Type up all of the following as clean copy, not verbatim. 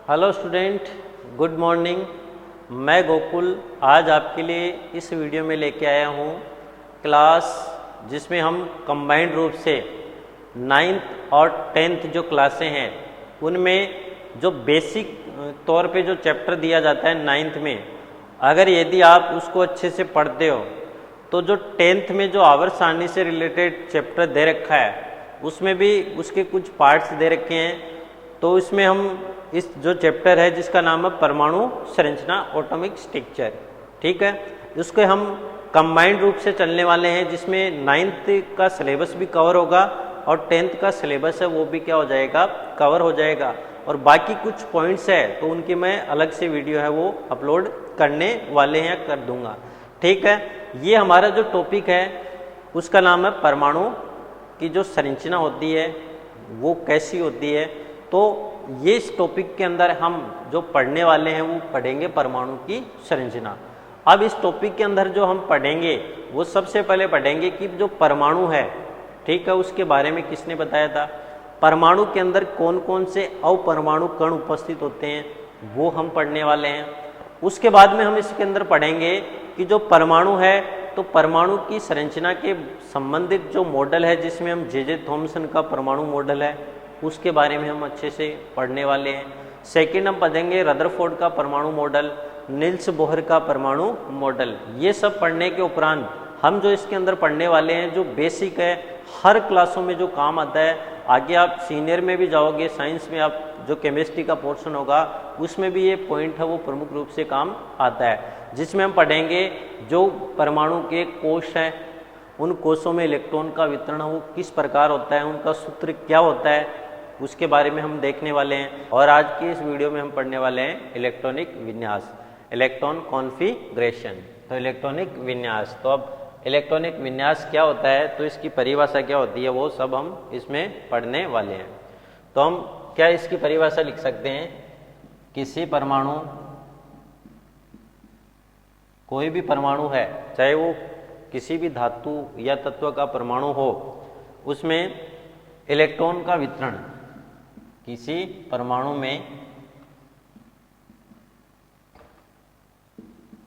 Hello student, good morning. मैं गोकुल आज आपके लिए इस वीडियो में लेके आया हूँ क्लास जिसमें हम कंबाइंड रूप से 9th और 10th जो क्लासें हैं उनमें जो बेसिक तौर पे जो चैप्टर दिया जाता है 9th में, अगर यदि आप उसको अच्छे से पढ़ते हो तो जो 10th में जो आवर्त सारणी से रिलेटेड चैप्टर दे रखा है उसमें भी उसके कुछ पार्ट्स दे रखे हैं। तो इसमें हम इस जो चैप्टर है जिसका नाम है परमाणु संरचना एटॉमिक स्ट्रक्चर, ठीक है, उसके हम कंबाइंड रूप से चलने वाले हैं जिसमें 9th का सिलेबस भी कवर होगा और 10th का सिलेबस है वो भी क्या हो जाएगा, कवर हो जाएगा। और बाकी कुछ पॉइंट्स है तो उनकी मैं अलग से वीडियो है वो अपलोड करने वाले हैं, कर दूंगा, ठीक है। ये हमारा जो टॉपिक है उसका नाम है परमाणु की जो संरचना होती है वो कैसी होती है। तो ये इस टॉपिक के अंदर हम जो पढ़ने वाले हैं वो पढ़ेंगे परमाणु की संरचना। अब इस टॉपिक के अंदर जो हम पढ़ेंगे वो सबसे पहले पढ़ेंगे कि जो परमाणु है, ठीक है, उसके बारे में किसने बताया था, परमाणु के अंदर कौन कौन से अपरमाणु कण उपस्थित होते हैं वो हम पढ़ने वाले हैं। उसके बाद में हम इसके अंदर पढ़ेंगे कि जो परमाणु है तो परमाणु की संरचना के संबंधित जो मॉडल है जिसमें हम जे थॉमसन का परमाणु मॉडल है उसके बारे में हम अच्छे से पढ़ने वाले हैं। सेकंड हम पढ़ेंगे रदरफोर्ड का परमाणु मॉडल, नील्स बोहर का परमाणु मॉडल। ये सब पढ़ने के उपरांत हम जो इसके अंदर पढ़ने वाले हैं जो बेसिक है हर क्लासों में जो काम आता है, आगे आप सीनियर में भी जाओगे, साइंस में आप जो केमिस्ट्री का पोर्शन होगा उसमें भी ये पॉइंट है वो प्रमुख रूप से काम आता है, जिसमें हम पढ़ेंगे जो परमाणु के कोश हैं उन कोशों में इलेक्ट्रॉन का वितरण वो किस प्रकार होता है, उनका सूत्र क्या होता है उसके बारे में हम देखने वाले हैं। और आज की इस वीडियो में हम पढ़ने वाले हैं इलेक्ट्रॉनिक विन्यास, इलेक्ट्रॉन कॉन्फ़िगरेशन। तो इलेक्ट्रॉनिक विन्यास, तो अब इलेक्ट्रॉनिक विन्यास क्या होता है तो इसकी परिभाषा क्या होती है वो सब हम इसमें पढ़ने वाले हैं। तो हम क्या इसकी परिभाषा लिख सकते हैं, किसी परमाणु, कोई भी परमाणु है चाहे वो किसी भी धातु या तत्व का परमाणु हो, उसमें इलेक्ट्रॉन का वितरण, किसी परमाणु में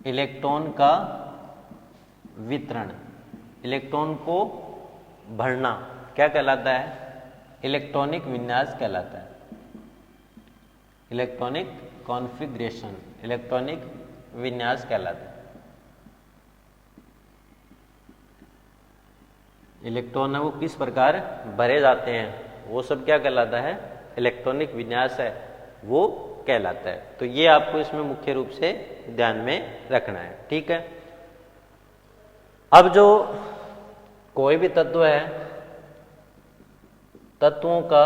इलेक्ट्रॉन का वितरण, इलेक्ट्रॉन को भरना क्या कहलाता है, इलेक्ट्रॉनिक विन्यास कहलाता है, इलेक्ट्रॉनिक कॉन्फ़िगरेशन, इलेक्ट्रॉनिक विन्यास कहलाता है। इलेक्ट्रॉन है वो किस प्रकार भरे जाते हैं वो सब क्या कहलाता है, इलेक्ट्रॉनिक विन्यास है वो कहलाता है। तो ये आपको इसमें मुख्य रूप से ध्यान में रखना है, ठीक है। अब जो कोई भी तत्व है, तत्वों का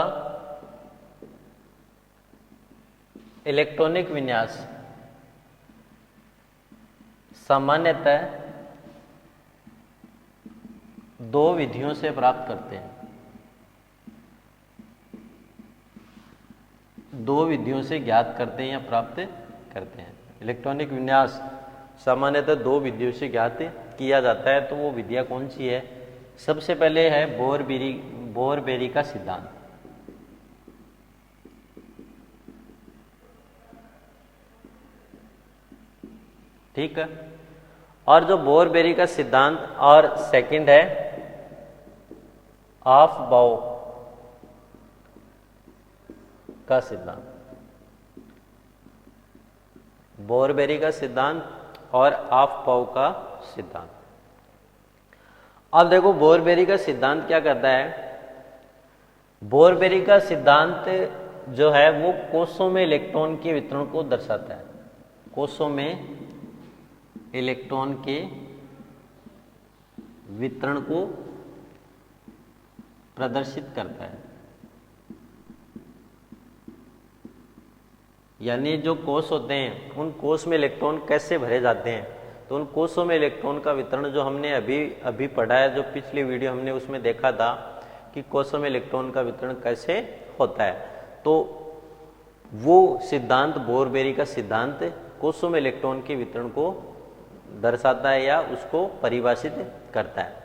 इलेक्ट्रॉनिक विन्यास सामान्यतः दो विधियों से प्राप्त करते हैं, दो विधियों से ज्ञात करते हैं या प्राप्त करते हैं। इलेक्ट्रॉनिक विन्यास सामान्यतः दो विधियों से ज्ञात किया जाता है। तो वो विधियां कौन सी है, सबसे पहले है बोर-बेरी का सिद्धांत, ठीक है। और जो बोर-बेरी का सिद्धांत, और सेकंड है ऑफ-बाउ का सिद्धांत, बोर-बेरी का सिद्धांत और ऑफ-बाउ का सिद्धांत। अब देखो बोर-बेरी का सिद्धांत क्या कहता है, बोर-बेरी का सिद्धांत जो है वो कोशों में इलेक्ट्रॉन के वितरण को दर्शाता है, कोशों में इलेक्ट्रॉन के वितरण को प्रदर्शित करता है। यानी जो कोश होते हैं उन कोश में इलेक्ट्रॉन कैसे भरे जाते हैं, तो उन कोशों में इलेक्ट्रॉन का वितरण जो हमने अभी पढ़ा है, जो पिछली वीडियो हमने उसमें देखा था कि कोशों में इलेक्ट्रॉन का वितरण कैसे होता है। तो वो सिद्धांत, बोर-बेरी का सिद्धांत कोशों में इलेक्ट्रॉन के वितरण को दर्शाता है या उसको परिभाषित करता है।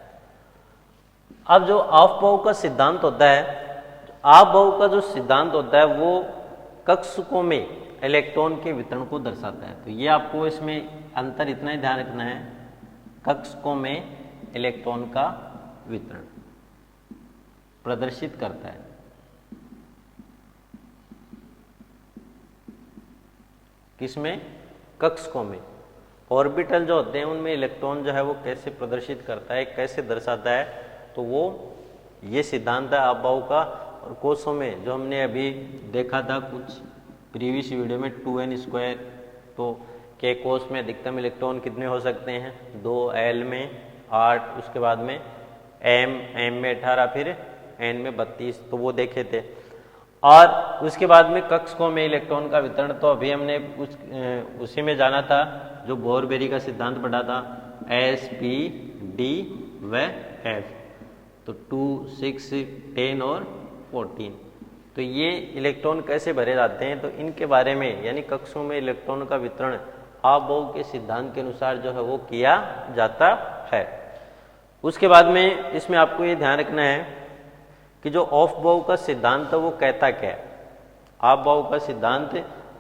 अब जो ऑफ-बाउ का सिद्धांत होता है, ऑफ-बाउ का जो सिद्धांत होता है वो कक्षकों में इलेक्ट्रॉन के वितरण को दर्शाता है। तो ये आपको इसमें अंतर इतना ही ध्यान रखना है, कक्षकों में इलेक्ट्रॉन का वितरण प्रदर्शित करता है। किसमें? कक्षकों में। ऑर्बिटल जो होते हैं उनमें इलेक्ट्रॉन जो है वो कैसे प्रदर्शित करता है, कैसे दर्शाता है, तो वो ये सिद्धांत है अफबाऊ का। और कोषों में जो हमने अभी देखा था कुछ प्रीवियस वीडियो में 2n², तो के कोष में अधिकतम इलेक्ट्रॉन कितने हो सकते हैं? 2, L में 8, उसके बाद में M में 18, फिर N में 32, तो वो देखे थे। और उसके बाद में कक्षकों में इलेक्ट्रॉन का वितरण, तो अभी हमने उसी में जाना था जो बोर-बेरी का सिद्धांत पढ़ा था, S, P, D व F। तो 2, 6, 10 और 14। तो ये इलेक्ट्रॉन कैसे भरे जाते हैं, तो इनके बारे में यानी कक्षों में इलेक्ट्रॉन का वितरण अफबाऊ के सिद्धांत के अनुसार जो है वो किया जाता है। उसके बाद में इसमें आपको ये ध्यान रखना है कि जो अफबाऊ का सिद्धांत है वो कहता क्या है, अफबाऊ का सिद्धांत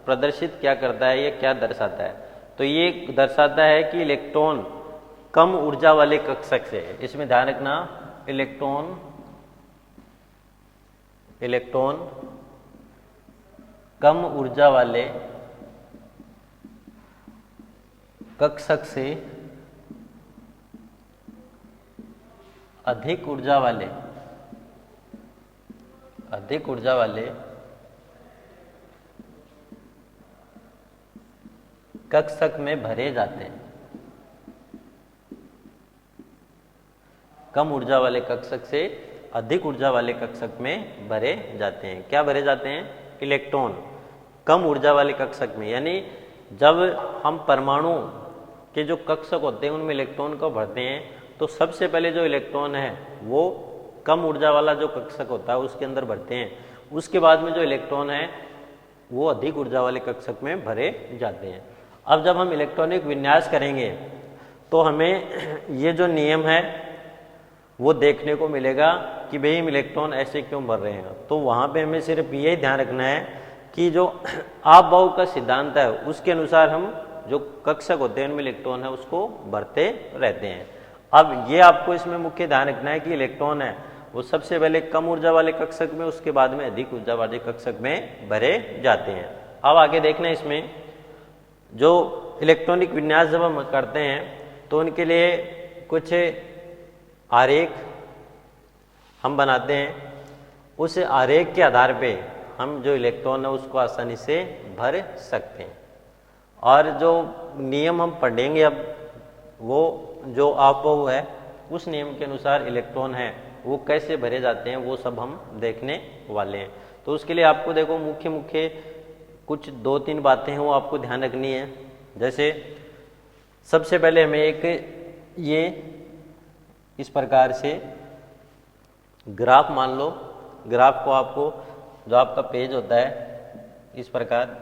प्रदर्शित क्या करता है, ये क्या दर्शाता है? तो ये दर्शाता है कि इलेक्ट्रॉन कम ऊर्जा वाले कक्षक से, इसमें ध्यान रखना, इलेक्ट्रॉन कम ऊर्जा वाले कक्षक से अधिक ऊर्जा वाले कक्षक में भरे जाते हैं। कम ऊर्जा वाले कक्षक से अधिक ऊर्जा वाले कक्षक में भरे जाते हैं। क्या भरे जाते हैं? इलेक्ट्रॉन कम ऊर्जा वाले कक्षक में, यानी जब हम परमाणु के जो कक्षक होते हैं उनमें इलेक्ट्रॉन को भरते हैं, तो सबसे पहले जो इलेक्ट्रॉन है वो कम ऊर्जा वाला जो कक्षक होता है उसके अंदर भरते हैं। उसके बाद में जो इलेक्ट्रॉन है वो अधिक ऊर्जा वाले कक्षक में भरे जाते हैं। अब जब हम इलेक्ट्रॉनिक विन्यास करेंगे तो हमें ये जो नियम है वो देखने को मिलेगा कि भाई हम इलेक्ट्रॉन ऐसे क्यों भर रहे हैं। तो वहाँ पे हमें सिर्फ यही ध्यान रखना है कि जो अफबाऊ का सिद्धांत है उसके अनुसार हम जो कक्षक होते हैं उनमें इलेक्ट्रॉन है उसको भरते रहते हैं। अब ये आपको इसमें मुख्य ध्यान रखना है कि इलेक्ट्रॉन है वो सबसे पहले कम ऊर्जा वाले कक्षक में, उसके बाद में अधिक ऊर्जा वाले कक्षक में भरे जाते हैं। अब आगे देखना, इसमें जो इलेक्ट्रॉनिक विन्यास जब हम करते हैं तो उनके लिए कुछ आरेख हम बनाते हैं। उस आरेख के आधार पे हम जो इलेक्ट्रॉन है उसको आसानी से भर सकते हैं। और जो नियम हम पढ़ेंगे अब, वो जो अफबाऊ है उस नियम के अनुसार इलेक्ट्रॉन है वो कैसे भरे जाते हैं वो सब हम देखने वाले हैं। तो उसके लिए आपको देखो मुख्य कुछ 2-3 बातें हैं वो आपको ध्यान रखनी है। जैसे सबसे पहले हमें एक ये इस प्रकार से ग्राफ मान लो, ग्राफ को आपको जो आपका पेज होता है इस प्रकार,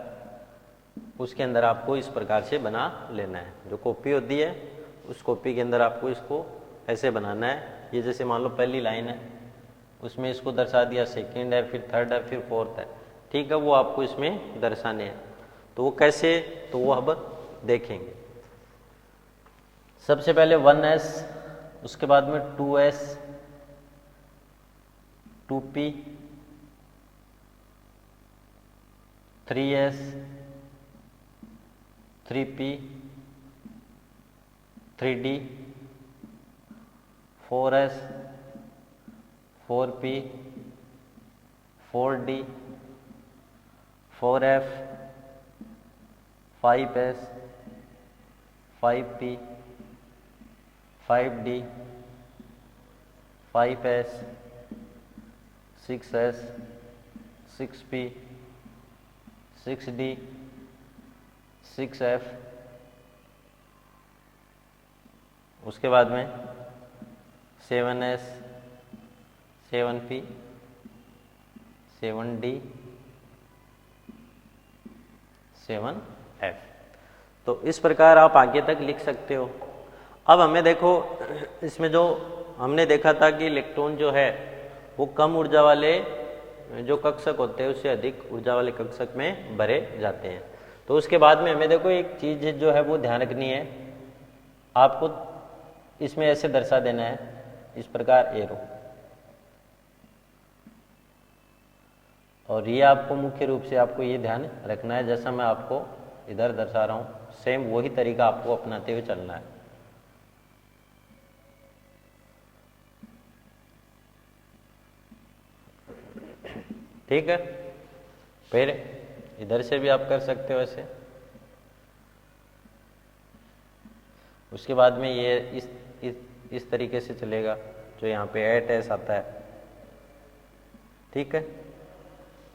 उसके अंदर आपको इस प्रकार से बना लेना है। जो कॉपी होती है उस कॉपी के अंदर आपको इसको ऐसे बनाना है। ये जैसे मान लो पहली लाइन है उसमें इसको दर्शा दिया, सेकंड है, फिर थर्ड है, फिर फोर्थ है, ठीक है, वो आपको इसमें दर्शाने हैं। तो वो कैसे, तो वो अब देखेंगे। सबसे पहले 1s, उसके बाद में 2s, 2p, 3s, 3p, 3d, 4s, 4p, 4d, 4f, 5s, 5p, 5d, 5s, 6s, 6p, 6d, 6f, उसके बाद में 7s, 7p, 7d, 7f। तो इस प्रकार आप आगे तक लिख सकते हो। अब हमें देखो इसमें जो हमने देखा था कि इलेक्ट्रॉन जो है वो कम ऊर्जा वाले जो कक्षक होते हैं उससे अधिक ऊर्जा वाले कक्षक में भरे जाते हैं। तो उसके बाद में हमें देखो एक चीज़ जो है वो ध्यान रखनी है, आपको इसमें ऐसे दर्शा देना है, इस प्रकार एरो, और ये आपको मुख्य रूप से आपको ये ध्यान रखना है, जैसा मैं आपको इधर दर्शा रहा हूँ सेम वही तरीका आपको अपनाते हुए चलना है। ठीक है, फिर इधर से भी आप कर सकते हो ऐसे। उसके बाद में ये इस तरीके से चलेगा जो यहाँ पे एट एस आता है। ठीक है,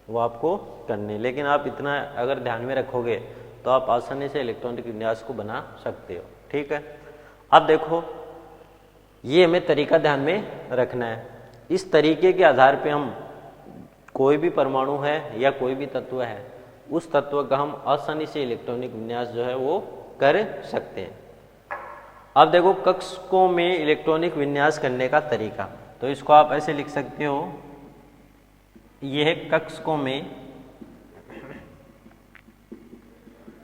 वो आपको करने, लेकिन आप इतना अगर ध्यान में रखोगे तो आप आसानी से इलेक्ट्रॉनिक विन्यास को बना सकते हो। ठीक है, अब देखो ये हमें तरीका ध्यान में रखना है। इस तरीके के आधार पे हम कोई भी परमाणु है या कोई भी तत्व है उस तत्व का हम आसानी से इलेक्ट्रॉनिक विन्यास जो है वो कर सकते हैं। अब देखो कक्षकों में इलेक्ट्रॉनिक विन्यास करने का तरीका, तो इसको आप ऐसे लिख सकते हो, यह है कक्षकों में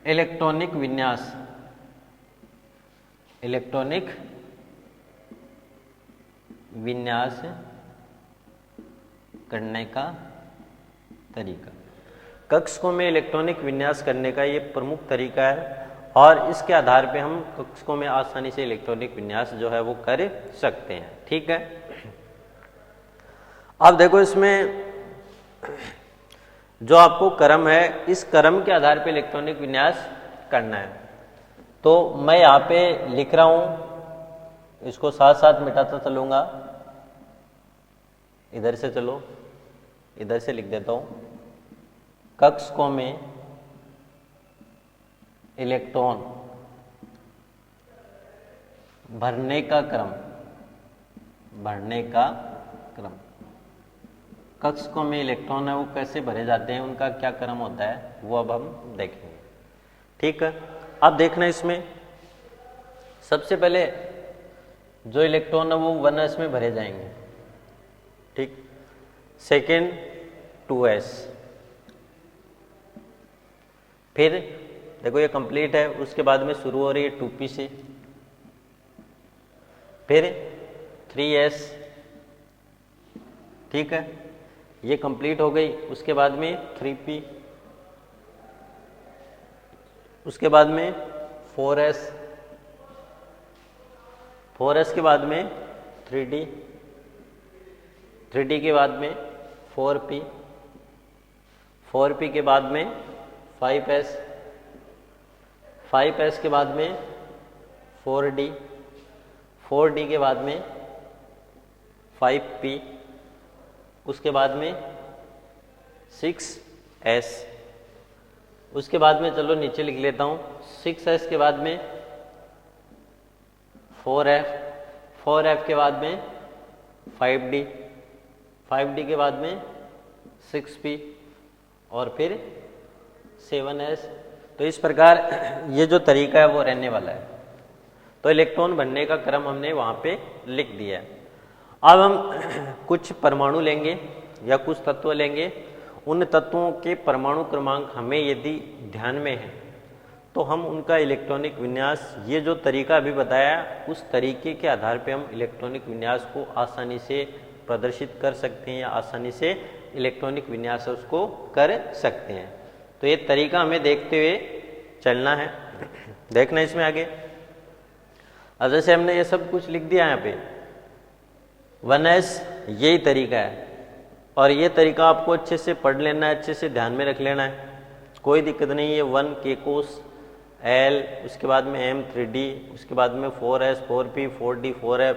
इलेक्ट्रॉनिक विन्यास, इलेक्ट्रॉनिक विन्यास करने का तरीका। कक्षकों में इलेक्ट्रॉनिक विन्यास करने का ये प्रमुख तरीका है और इसके आधार पे हम कक्षकों में आसानी से इलेक्ट्रॉनिक विन्यास जो है वो कर सकते हैं। ठीक है, अब देखो इसमें जो आपको क्रम है, इस क्रम के आधार पे इलेक्ट्रॉनिक विन्यास करना है। तो मैं यहाँ पे लिख रहा हूं, इसको साथ साथ मिटाता चलूंगा। इधर से चलो, इधर से लिख देता हूं, कक्षकों में इलेक्ट्रॉन भरने का क्रम, भरने का क्रम, कक्षकों में इलेक्ट्रॉन है वो कैसे भरे जाते हैं, उनका क्या क्रम होता है, वो अब हम देखेंगे। ठीक है, अब देखना इसमें सबसे पहले जो इलेक्ट्रॉन है वो 1s में भरे जाएंगे। ठीक, सेकेंड 2s, फिर देखो ये कंप्लीट है, उसके बाद में शुरू हो रही है 2p से, फिर 3s। ठीक है, ये कंप्लीट हो गई, उसके बाद में 3p, उसके बाद में 4s, 4s के बाद में 3d, 3d के बाद में 4p, 4p के बाद में 5s, 5s के बाद में 4d, 4d के बाद में 5p, उसके बाद में 6s, उसके बाद में चलो नीचे लिख लेता हूँ, 6s के बाद में 4f, 4f के बाद में 5d, 5d के बाद में 6p और फिर 7s। तो इस प्रकार ये जो तरीका है वो रहने वाला है। तो इलेक्ट्रॉन बनने का क्रम हमने वहाँ पे लिख दिया है। अब हम कुछ परमाणु लेंगे या कुछ तत्व लेंगे, उन तत्वों के परमाणु क्रमांक हमें यदि ध्यान में है तो हम उनका इलेक्ट्रॉनिक विन्यास, ये जो तरीका अभी बताया उस तरीके के आधार पे हम इलेक्ट्रॉनिक विन्यास को आसानी से प्रदर्शित कर सकते हैं या आसानी से इलेक्ट्रॉनिक विन्यास उसको कर सकते हैं। तो ये तरीका हमें देखते हुए चलना है। देखना इसमें आगे, अब जैसे हमने ये सब कुछ लिख दिया यहाँ पे 1s, यही तरीका है और ये तरीका आपको अच्छे से पढ़ लेना है, अच्छे से ध्यान में रख लेना है, कोई दिक्कत नहीं है। 1 k cos L, उसके बाद में M 3D, उसके बाद में 4s 4p 4d 4f,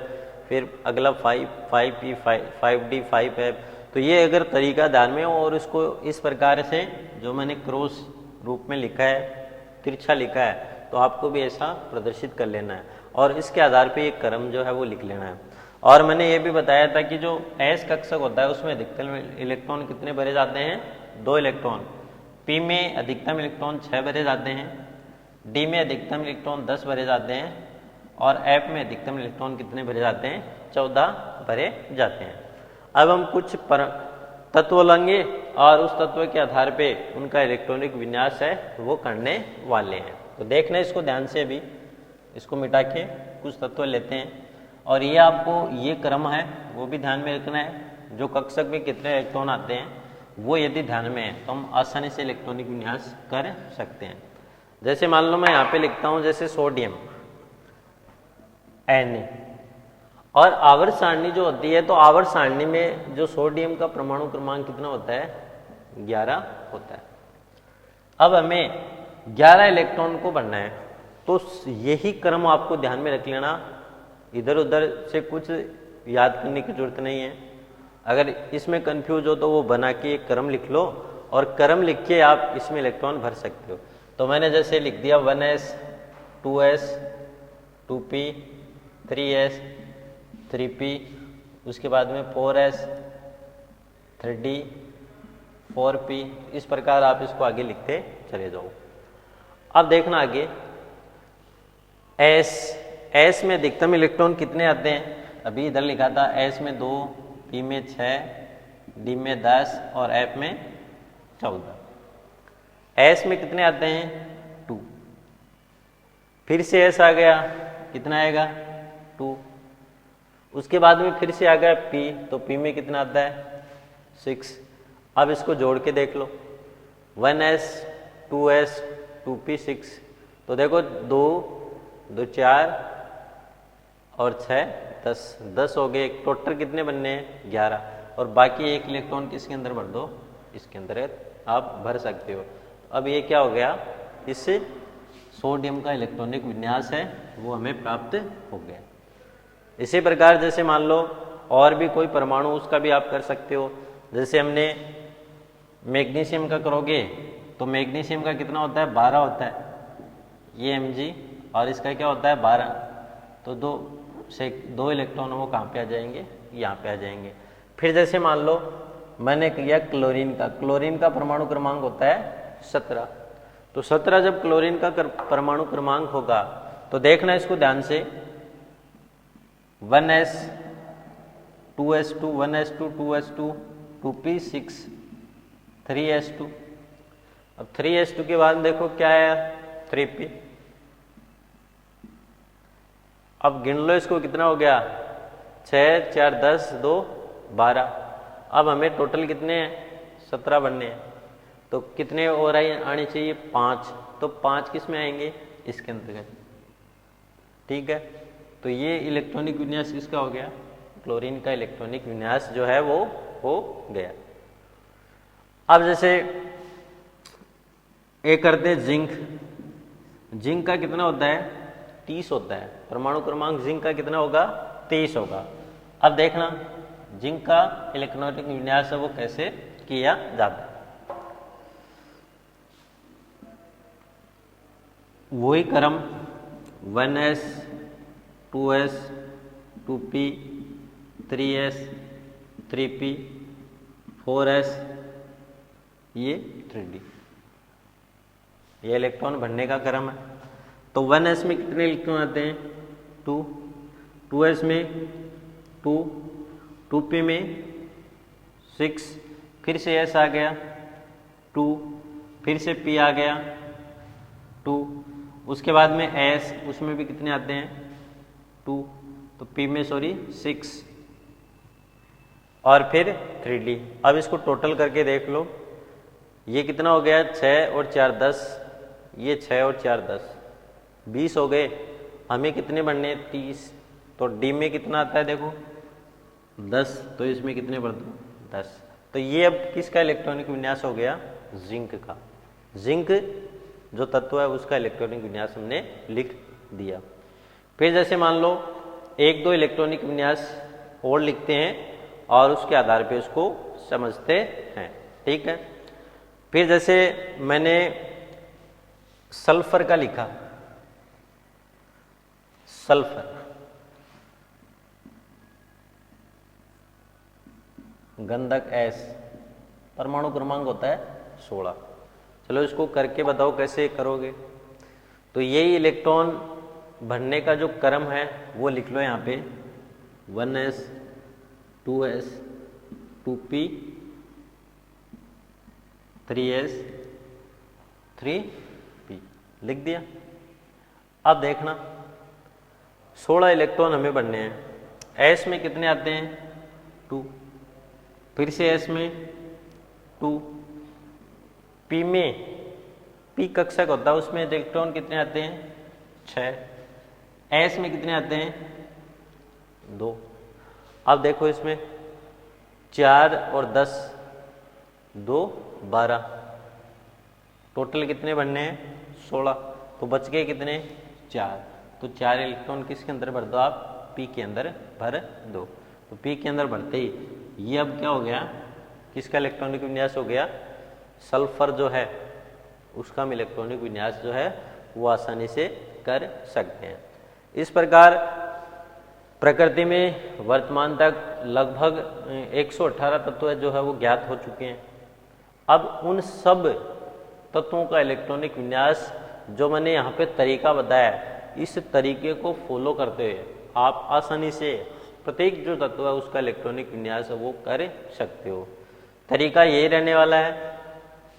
फिर अगला 5p 5d 5f। तो ये अगर तरीका ध्यान में हो और इसको इस प्रकार से जो मैंने क्रॉस रूप में लिखा है, तिरछा लिखा है, तो आपको भी ऐसा प्रदर्शित कर लेना है और इसके आधार पे एक क्रम जो है वो लिख लेना है। और मैंने ये भी बताया था कि जो S कक्षक होता है उसमें अधिकतम इलेक्ट्रॉन कितने भरे जाते हैं, 2 इलेक्ट्रॉन। P में अधिकतम इलेक्ट्रॉन 6 भरे जाते हैं, D में अधिकतम इलेक्ट्रॉन 10 भरे जाते हैं और F में अधिकतम इलेक्ट्रॉन कितने भरे जाते हैं, 14 भरे जाते हैं। अब हम कुछ तत्व लेंगे और उस तत्व के आधार पे उनका इलेक्ट्रॉनिक विन्यास है वो करने वाले हैं। तो देखना इसको ध्यान से, अभी इसको मिटा के कुछ तत्व लेते हैं और ये आपको ये क्रम है वो भी ध्यान में रखना है। जो कक्षक में कितने इलेक्ट्रॉन आते हैं वो यदि ध्यान में है तो हम आसानी से इलेक्ट्रॉनिक विन्यास कर सकते हैं। जैसे मान लो मैं यहाँ पे लिखता हूँ जैसे सोडियम Na, और आवर्त सारणी जो होती है तो आवर्त सारणी में जो सोडियम का परमाणु क्रमांक कितना होता है, 11 होता है। अब हमें 11 इलेक्ट्रॉन को बनना है तो यही क्रम आपको ध्यान में रख लेना, इधर उधर से कुछ याद करने की जरूरत नहीं है। अगर इसमें कंफ्यूज हो तो वो बना के एक क्रम लिख लो और क्रम लिख के आप इसमें इलेक्ट्रॉन भर सकते हो। तो मैंने जैसे लिख दिया 1s 2s 2p 3s 3p, उसके बाद में 4s 3d 4p, इस प्रकार आप इसको आगे लिखते चले जाओ। अब देखना आगे S में अधिकतम इलेक्ट्रॉन कितने आते हैं, अभी इधर लिखा था S में 2, P में 6, D में 10 और F में 14। S में कितने आते हैं 2, फिर से S आ गया, कितना आएगा 2, उसके बाद में फिर से आ गया P, तो P में कितना आता है 6। अब इसको जोड़ के देख लो 1s 2s 2p 6, तो देखो 2 2 4 और 6 10 हो गए, टोटल कितने बनने हैं 11, और बाकी एक इलेक्ट्रॉन किसके अंदर भर दो, इसके अंदर आप भर सकते हो। अब ये क्या हो गया, इससे सोडियम का इलेक्ट्रॉनिक विन्यास है वो हमें प्राप्त हो गया। इसी प्रकार जैसे मान लो और भी कोई परमाणु उसका भी आप कर सकते हो। जैसे हमने मैग्नीशियम का करोगे तो मैग्नीशियम का कितना होता है 12 होता है, ये Mg, और इसका क्या होता है 12, तो दो इलेक्ट्रॉन वो कहाँ पे आ जाएंगे, यहाँ पे आ जाएंगे। फिर जैसे मान लो मैंने किया क्लोरीन का परमाणु क्रमांक होता है 17, तो 17 जब क्लोरीन का परमाणु क्रमांक होगा तो देखना इसको ध्यान से 1s 2s2 1s2 2s2 2p6 3s2। अब 3s2 के बाद देखो क्या आया 3p। अब गिन लो इसको, कितना हो गया 6 4 10 2 12। अब हमें टोटल कितने हैं 17 बनने हैं, तो कितने और आने चाहिए 5, तो 5 किस में आएंगे इसके अंतर्गत। ठीक है, तो ये इलेक्ट्रॉनिक विन्यास किसका हो गया, क्लोरीन का इलेक्ट्रॉनिक विन्यास जो है वो हो गया। अब जैसे एक करते हैं जिंक का कितना होता है 30 होता है, परमाणु क्रमांक जिंक का कितना होगा 23 होगा। अब देखना जिंक का इलेक्ट्रॉनिक विन्यास है वो कैसे किया जाता है। वही क्रम 1s 2s 2p 3s 3p 4s ये 3d, ये इलेक्ट्रॉन भरने का क्रम है। तो 1s में कितने इलेक्ट्रॉन आते हैं 2, 2s में 2, 2p में 6, फिर से s आ गया 2, फिर से p आ गया 2, उसके बाद में s, उसमें भी कितने आते हैं 2, तो p में 6 और फिर 3d। अब इसको टोटल करके देख लो, ये कितना हो गया 6 और 4 10, ये 6 और 4 10 20 हो गए। हमें कितने बनने 30, तो डी में कितना आता है देखो 10, तो इसमें कितने बढ़ दो 10। तो ये अब किसका इलेक्ट्रॉनिक विन्यास हो गया जिंक का। जिंक जो तत्व है उसका इलेक्ट्रॉनिक विन्यास हमने लिख दिया। फिर जैसे मान लो एक दो इलेक्ट्रॉनिक विन्यास और लिखते हैं और उसके आधार पे उसको समझते हैं। ठीक है, फिर जैसे मैंने सल्फर का लिखा, सल्फर गंधक S, परमाणु क्रमांक होता है 16। चलो इसको करके बताओ कैसे करोगे। तो यही इलेक्ट्रॉन भरने का जो क्रम है वो लिख लो यहाँ पे 1s 2s 2p 3s 3p लिख दिया। अब देखना 16 इलेक्ट्रॉन हमें बनने हैं। s में कितने आते हैं 2, फिर से s में 2, p में p कक्षक होता है उसमें इलेक्ट्रॉन कितने आते हैं 6, s में कितने आते हैं 2। अब देखो इसमें 4 और 10 2 12 टोटल कितने बनने हैं 16, तो बच गए कितने 4, तो 4 इलेक्ट्रॉन किसके अंदर भर दो आप p के अंदर भर दो। तो p के अंदर भरते ही ये अब क्या हो गया किसका इलेक्ट्रॉनिक विन्यास हो गया सल्फर जो है उसका हम इलेक्ट्रॉनिक विन्यास जो है वो आसानी से कर सकते हैं। इस प्रकार प्रकृति में वर्तमान तक लगभग 118 तत्व जो है वो ज्ञात हो चुके हैं। अब उन सब तत्वों का इलेक्ट्रॉनिक विन्यास जो मैंने यहाँ पे तरीका बताया, इस तरीके को फॉलो करते हुए आप आसानी से प्रत्येक जो तत्व है उसका इलेक्ट्रॉनिक विन्यास है वो कर सकते हो। तरीका यही रहने वाला है।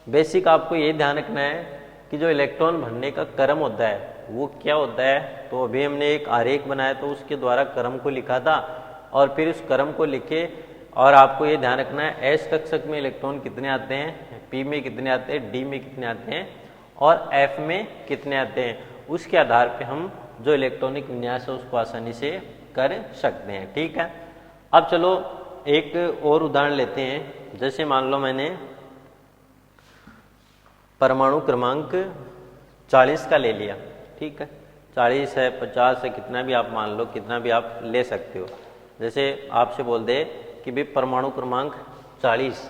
बेसिक आपको ये ध्यान रखना है कि जो इलेक्ट्रॉन भरने का क्रम होता है वो क्या होता है। तो अभी हमने एक आरेख बनाया तो उसके द्वारा क्रम को लिखा था और फिर उस क्रम को लिखे और आपको ये ध्यान रखना है एस कक्षक में इलेक्ट्रॉन कितने आते हैं, पी में कितने आते हैं, डी में कितने आते हैं और एफ में कितने आते हैं। उसके आधार पे हम जो इलेक्ट्रॉनिक विन्यास है उसको आसानी से कर सकते हैं। ठीक है, अब चलो एक और उदाहरण लेते हैं। जैसे मान लो मैंने परमाणु क्रमांक 40 का ले लिया। ठीक है, 40 है 50 है कितना भी आप मान लो, कितना भी आप ले सकते हो। जैसे आपसे बोल दे कि भाई परमाणु क्रमांक 40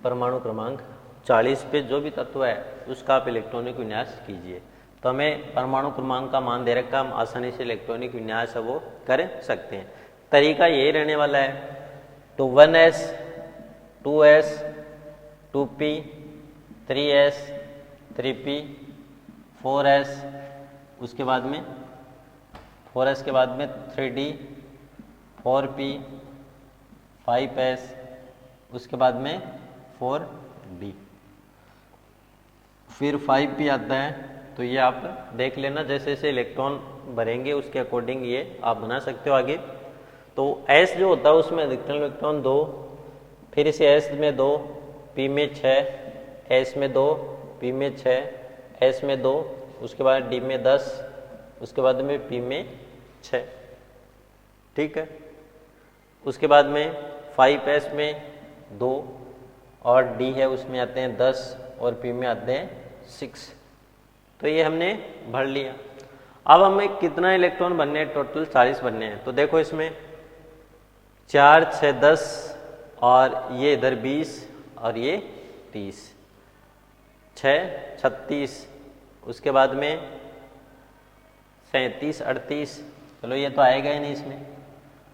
परमाणु क्रमांक 40 पे जो भी तत्व है उसका आप इलेक्ट्रॉनिक विन्यास कीजिए। तो हमें परमाणु क्रमांक का मान दे रखा, हम आसानी से इलेक्ट्रॉनिक विन्यास है वो कर सकते हैं। तरीका यही रहने वाला है। तो 1s 2s 2p 3s 3p 4s उसके बाद में 4s के बाद में 3d 4p 5s उसके बाद में 4d फिर 5p आता है। तो ये आप देख लेना, जैसे जैसे इलेक्ट्रॉन भरेंगे उसके अकॉर्डिंग ये आप बना सकते हो आगे। तो S जो होता है उसमें अधिकतम इलेक्ट्रॉन 2, फिर इसे S में 2, P में 6, S में 2, P में 6, S में 2, उसके बाद D में 10, उसके बाद में P में 6। ठीक है, उसके बाद में 5S में 2 और D है उसमें आते हैं 10 और P में आते हैं 6। तो ये हमने भर लिया। अब हमें कितना इलेक्ट्रॉन बनने हैं, टोटल 40 बनने हैं। तो देखो इसमें 4 6 10 और ये इधर 20 और ये 30, 6 36, उसके बाद में 37 38। चलो ये तो आएगा ही नहीं इसमें,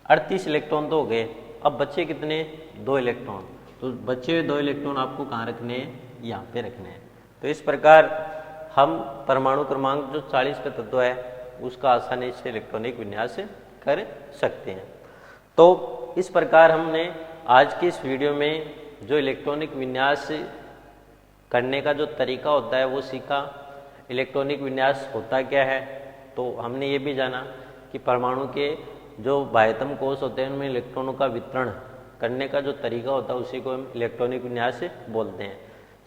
38 इलेक्ट्रॉन तो हो गए। अब बचे कितने 2 इलेक्ट्रॉन। तो बचे हुए 2 इलेक्ट्रॉन आपको कहाँ रखने हैं, यहाँ पे रखने हैं। तो इस प्रकार हम परमाणु क्रमांक जो 40 पे तत्व है उसका आसानी से इलेक्ट्रॉनिक विन्यास कर सकते हैं। तो इस प्रकार हमने आज की इस वीडियो में जो इलेक्ट्रॉनिक विन्यास करने का जो तरीका होता है वो सीखा। इलेक्ट्रॉनिक विन्यास होता क्या है, तो हमने ये भी जाना कि परमाणु के जो बाह्यतम कोश होते हैं उनमें इलेक्ट्रॉनों का वितरण करने का जो तरीका होता है उसी को हम इलेक्ट्रॉनिक विन्यास बोलते हैं।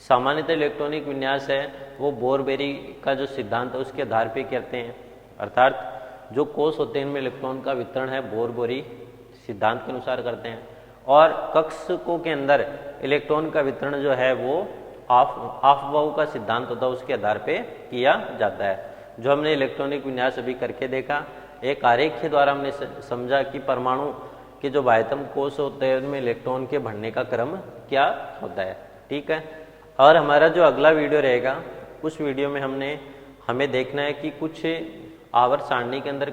सामान्यतः इलेक्ट्रॉनिक विन्यास है वो बोर-बेरी का जो सिद्धांत है उसके आधार पे करते हैं, अर्थात जो कोश होते हैं इनमें इलेक्ट्रॉन का वितरण है बोर-बेरी सिद्धांत के अनुसार करते हैं। और कक्षकों के अंदर इलेक्ट्रॉन का वितरण जो है वो ऑफ-बाउ का सिद्धांत होता है उसके आधार पे किया जाता है। जो हमने इलेक्ट्रॉनिक विन्यास अभी करके देखा, एक आरेख के द्वारा हमने समझा कि परमाणु के जो बाह्यतम कोश होते हैं उनमें इलेक्ट्रॉन के भरने का क्रम क्या होता है। ठीक है, और हमारा जो अगला वीडियो रहेगा उस वीडियो में हमें देखना है कि कुछ आवर्त सारणी के अंदर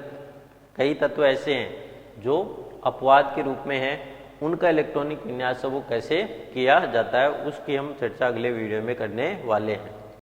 कई तत्व ऐसे हैं जो अपवाद के रूप में हैं, उनका इलेक्ट्रॉनिक विन्यास वो कैसे किया जाता है उसकी हम चर्चा अगले वीडियो में करने वाले हैं।